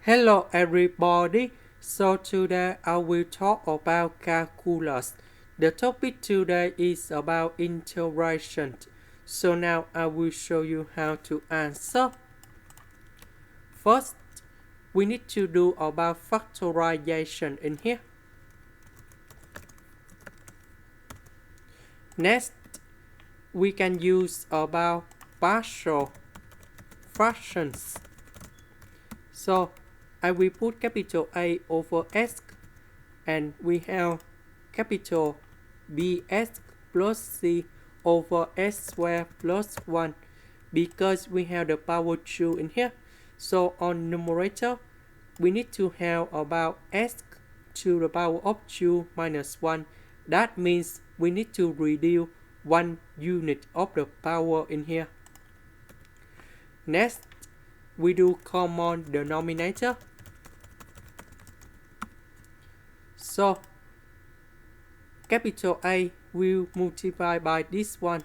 Hello everybody, so today I will talk about calculus. The topic today is about integration. So now I will show you how to answer. First, we need to do about factorization in here. Next, we can use about partial fractions. So I will put capital A over S and we have capital BS plus C over S squared plus 1 because we have the power 2 in here. So on numerator, we need to have about S to the power of 2 minus 1. That means we need to reduce 1 unit of the power in here. Next, we do common denominator. So capital A will multiply by this one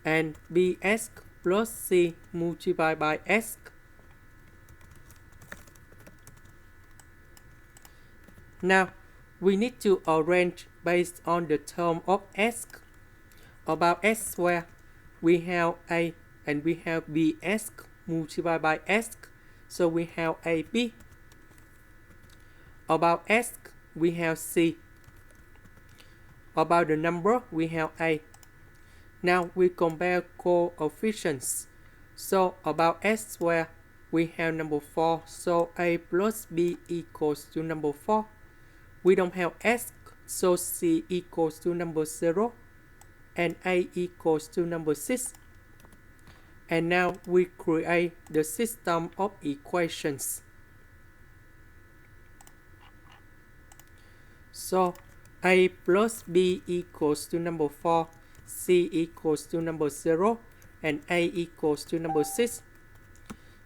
and BS plus C multiplied by S. Now we need to arrange based on the term of S. About S squared, we have A and we have BS multiplied by S. So we have AB. About S, we have C. About the number, we have A. Now we compare coefficients. So about S squared, we have number 4. So A plus B equals to number 4. We don't have S, so C equals to number 0. And A equals to number 6. And now we create the system of equations. So A plus B equals to number 4, C equals to number 0, and A equals to number 6.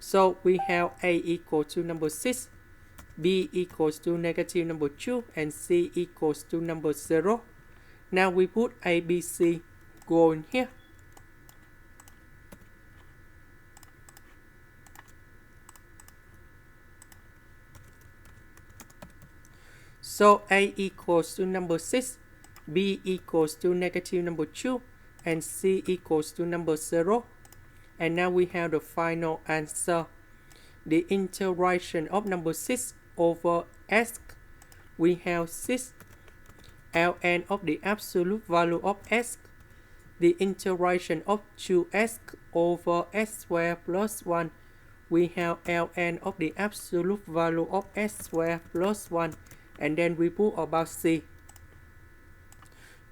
So we have A equal to number 6, B equals to negative number 2, and C equals to number 0. Now we put A, B, C go in here. So A equals to number 6, B equals to negative number 2, and C equals to number 0. And now we have the final answer. The integration of number 6 over S, we have 6 ln of the absolute value of S. The integration of 2s over s squared plus 1, we have ln of the absolute value of s squared plus 1, and then we put about C.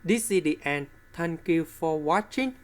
This is the end. Thank you for watching.